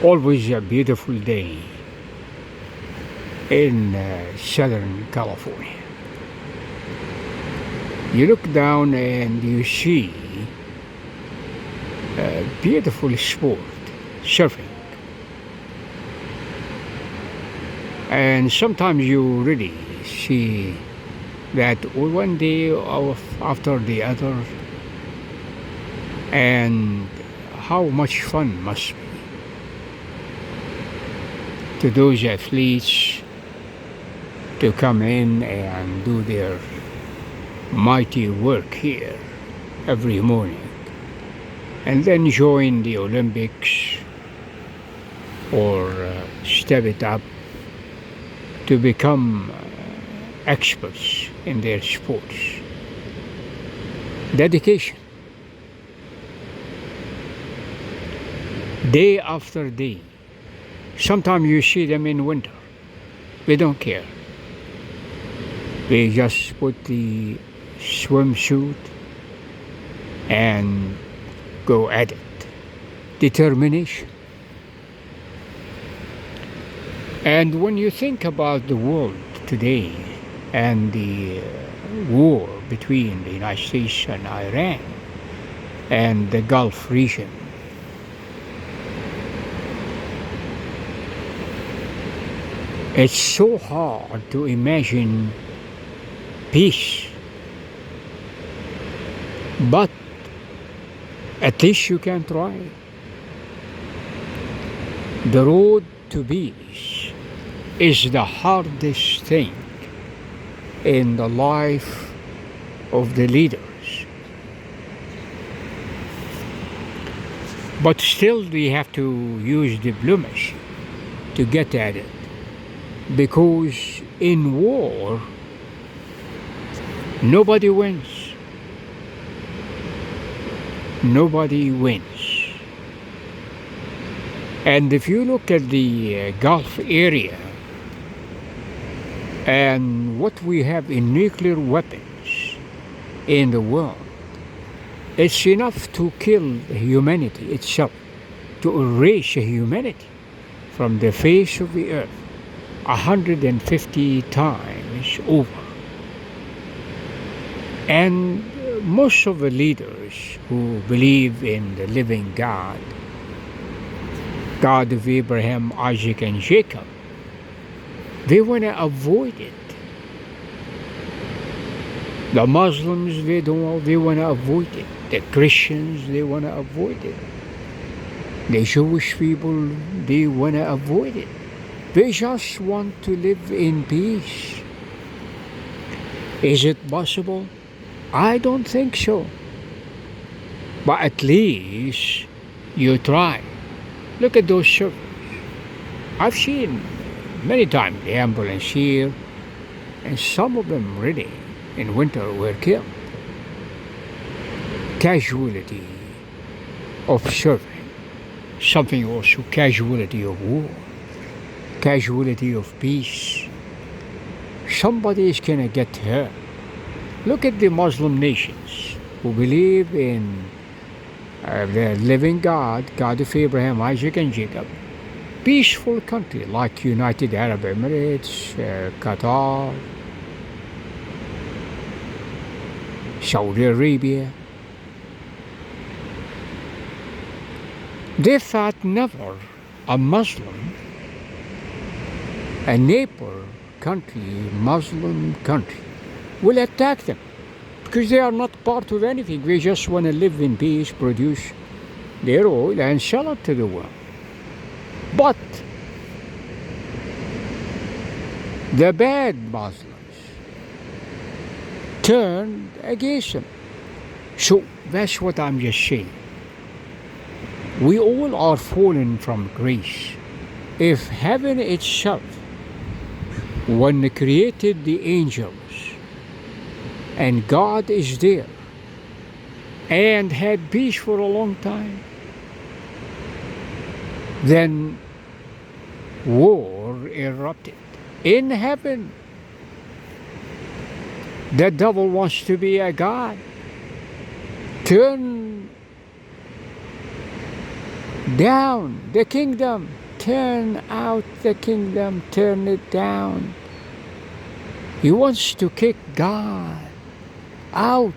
Always a beautiful day in Southern California. You look down and you see a beautiful sport, surfing. And sometimes you really see that one day after the other, and how much fun must be to those athletes to come in and do their mighty work here every morning and then join the Olympics or step it up to become experts in their sports. Dedication. Day after day. Sometimes you see them in winter. They don't care. They just put the swimsuit and go at it. Determination. And when you think about the world today and the war between the United States and Iran and the Gulf region, it's so hard to imagine peace. But at least you can try. The road to peace is the hardest thing in the life of the leaders. But still we have to use diplomacy to get at it. Because in war, nobody wins. Nobody wins. And if you look at the Gulf area and what we have in nuclear weapons in the world, it's enough to kill humanity itself, to erase humanity from the face of the earth 150 times over. And most of the leaders who believe in the living God, God of Abraham, Isaac, and Jacob, they want to avoid it. The Muslims, they want to avoid it. The Christians, they want to avoid it. The Jewish people, they want to avoid it. They just want to live in peace. Is it possible? I don't think so. But at least you try. Look at those surfers. I've seen many times the ambulance here, and some of them really in winter were killed. Casualty of surfing, something also casualty of war, casualty of peace. Somebody is gonna get hurt. Look at the Muslim nations who believe in the living God, God of Abraham, Isaac, and Jacob. Peaceful country like United Arab Emirates, Qatar, Saudi Arabia. They thought never a Muslim, a neighbor country, Muslim country, will attack them because they are not part of anything. They just want to live in peace, produce their oil, and sell it to the world. But the bad Muslims turned against them. So that's what I'm just saying. We all are fallen from grace. If heaven itself, when it created the angels, and God is there, and had peace for a long time, then war erupted in heaven. The devil wants to be a God. Turn Down the kingdom. Turn out the kingdom. Turn it down. He wants to kick God out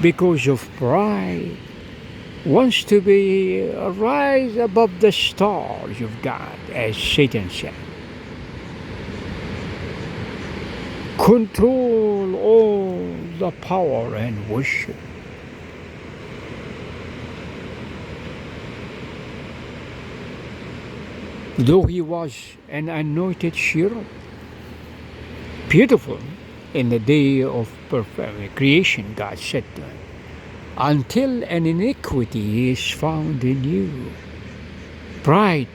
because of pride. Wants to be rise above the stars of God, as Satan said. Control all the power and worship. Though he was an anointed cherub, beautiful in the day of creation, God said to him, until an iniquity is found in you. Pride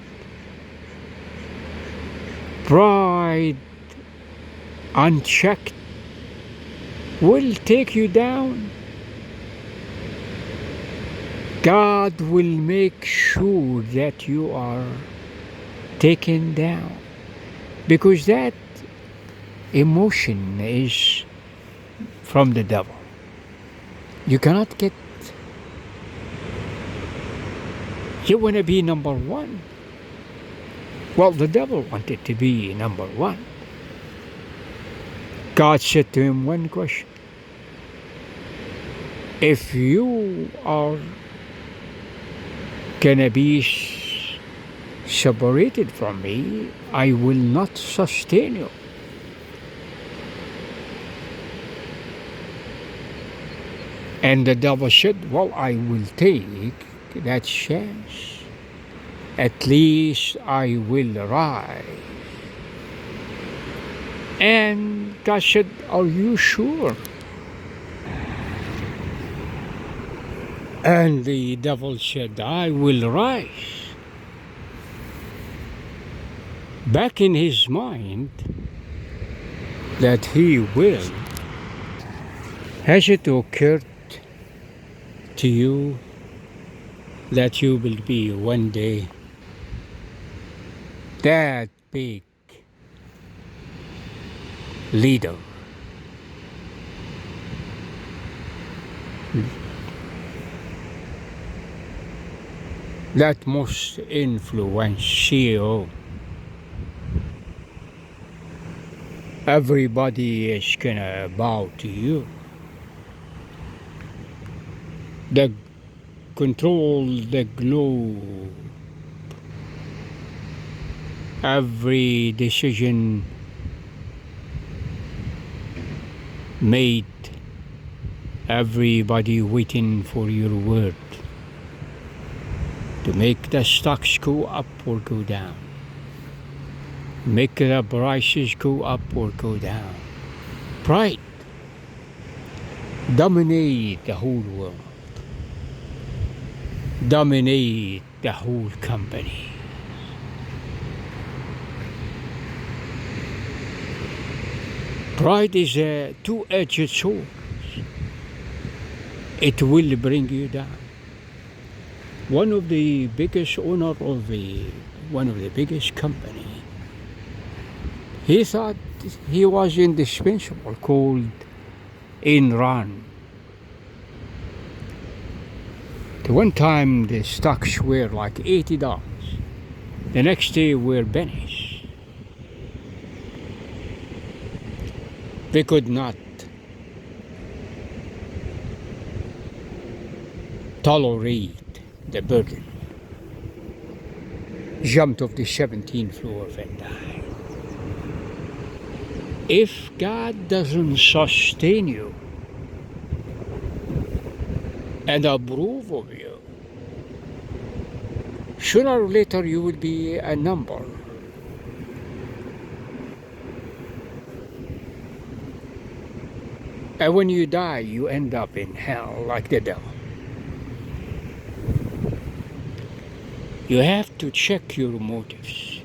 unchecked will take you down. God will make sure that you are taken down, because that emotion is from the devil. You cannot get, you want to be number one. Well, the devil wanted to be number one. God said to him one question: if you are gonna be separated from me, I will not sustain you. And the devil said, well, I will take that chance. At least I will rise. And God said, are you sure? And the devil said, I will rise. Back in his mind that he will. Has it occurred to you that you will be one day that big leader? That most influential CEO. Everybody is gonna bow to you. That control the globe. Every decision made, everybody waiting for your word to make the stocks go up or go down, make the prices go up or go down. Pride dominate the whole world, dominate the whole company. Pride is a two-edged sword. It will bring you down. One of the biggest owner of one of the biggest company, he thought he was indispensable, called Enron. The one time the stocks were like $80. The next day were pennies. They could not tolerate the burden. Jumped off the 17th floor and died. If God doesn't sustain you and approve of you, sooner or later you will be a number. And when you die, you end up in hell like the devil. You have to check your motives.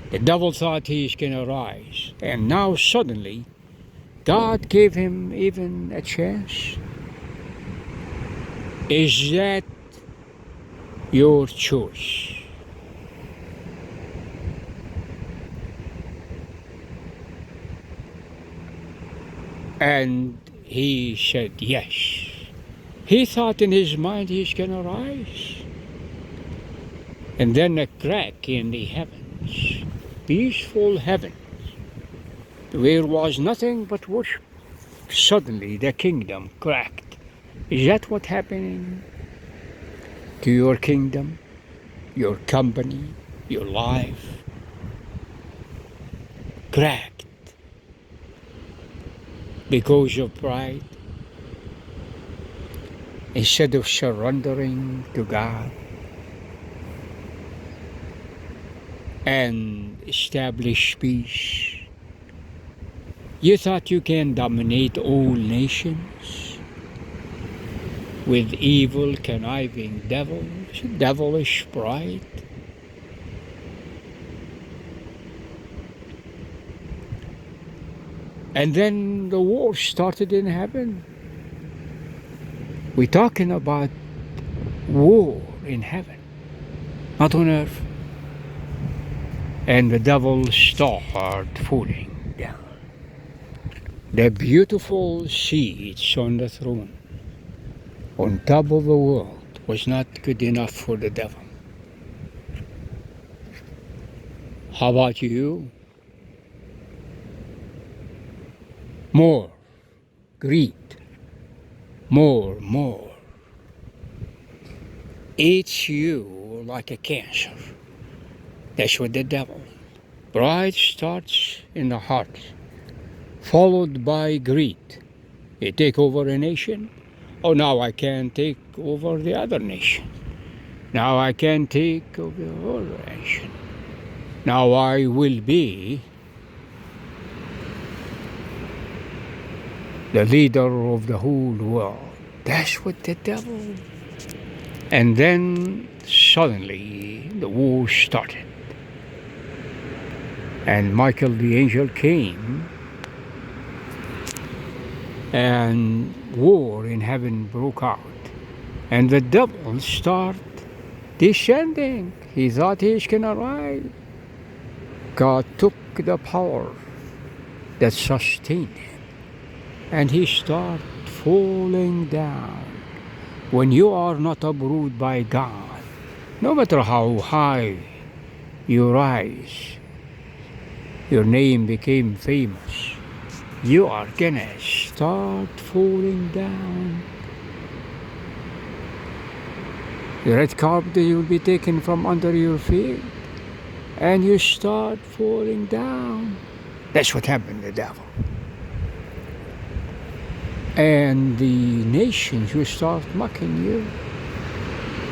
The devil thought he's gonna rise, and now suddenly God gave him even a chance. Is that your choice? And he said yes. He thought in his mind he's gonna rise. And then a crack in the heavens, peaceful heaven, where was nothing but worship. Suddenly the kingdom cracked. Is that what happening to your kingdom, your company, your life? Cracked because of pride. Instead of surrendering to God and establish peace, you thought you can dominate all nations with evil, conniving devils, devilish pride. And then the war started in heaven. We're talking about war in heaven, not on earth. And the devil started falling down. The beautiful seats on the throne, on top of the world, was not good enough for the devil. How about you? More greed, more. Eats you like a cancer. That's what the devil. Pride starts in the heart, followed by greed. You take over a nation. Oh, now I can take over the other nation. Now I can take over the other nation. Now I will be the leader of the whole world. That's what the devil. And then suddenly the war started. And Michael the angel came, and war in heaven broke out. And the devil started descending. He thought he's gonna rise. God took the power that sustained him, and he started falling down. When you are not uprooted by God, no matter how high you rise, your name became famous, you are gonna start falling down. The red carpet will be taken from under your feet, and you start falling down. That's what happened to the devil. And the nations will start mocking you.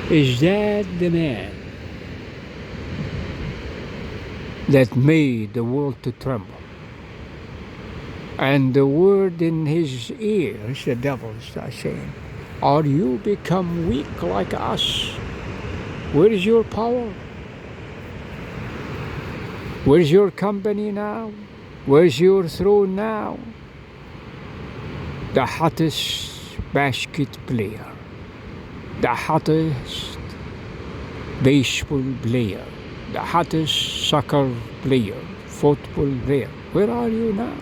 Is that the man that made the world to tremble? And the word in his ears, the devil starts saying, are you become weak like us? Where is your power? Where's your company now? Where's your throne now? The hottest basket player, the hottest baseball player, the hottest soccer player, football player. Where are you now?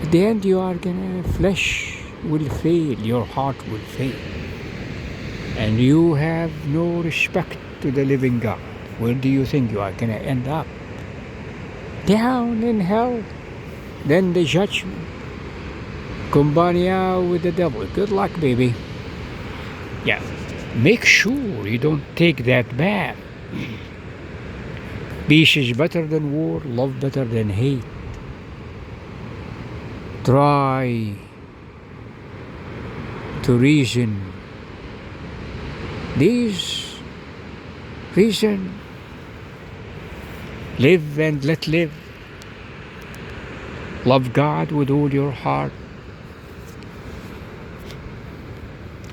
At the end you are gonna, flesh will fail, your heart will fail. And you have no respect to the living God. Where do you think you are gonna end up? Down in hell. Then the judgment. Kumbaya with the devil. Good luck, baby. Yeah. Make sure you don't take that bad. Peace is better than war, love better than hate. Try to reason. These reason. Live and let live. Love God with all your heart,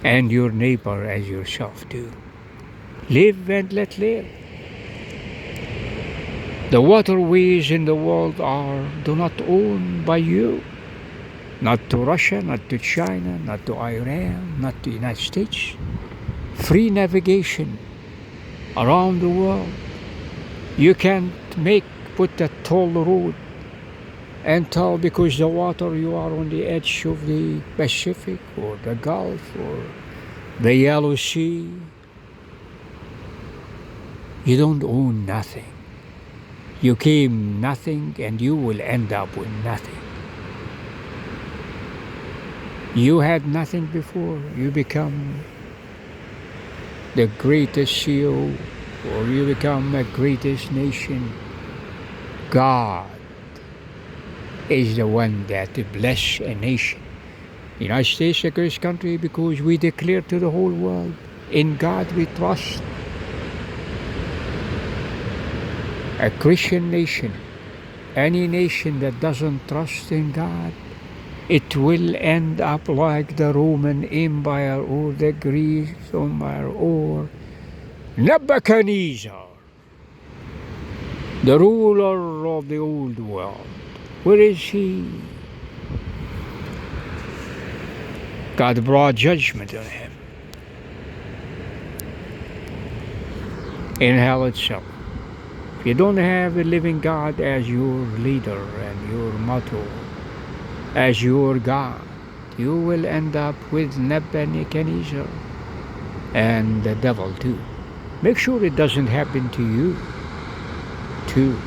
and your neighbor as yourself too. Live and let live. The waterways in the world do not owned by you. Not to Russia, not to China, not to Iran, not to the United States. Free navigation around the world. You can't put a toll road until because the water you are on the edge of the Pacific or the Gulf or the Yellow Sea. You don't own nothing. You came nothing and you will end up with nothing. You had nothing before. You become the greatest CEO or you become the greatest nation. God is the one that bless a nation. The United States is the greatest country because we declare to the whole world, in God we trust. A Christian nation, any nation that doesn't trust in God, it will end up like the Roman Empire or the Greek Empire or Nebuchadnezzar, the ruler of the old world. Where is he? God brought judgment on him in hell itself. If you don't have a living God as your leader and your motto, as your God, you will end up with Nebuchadnezzar and the devil too. Make sure it doesn't happen to you too.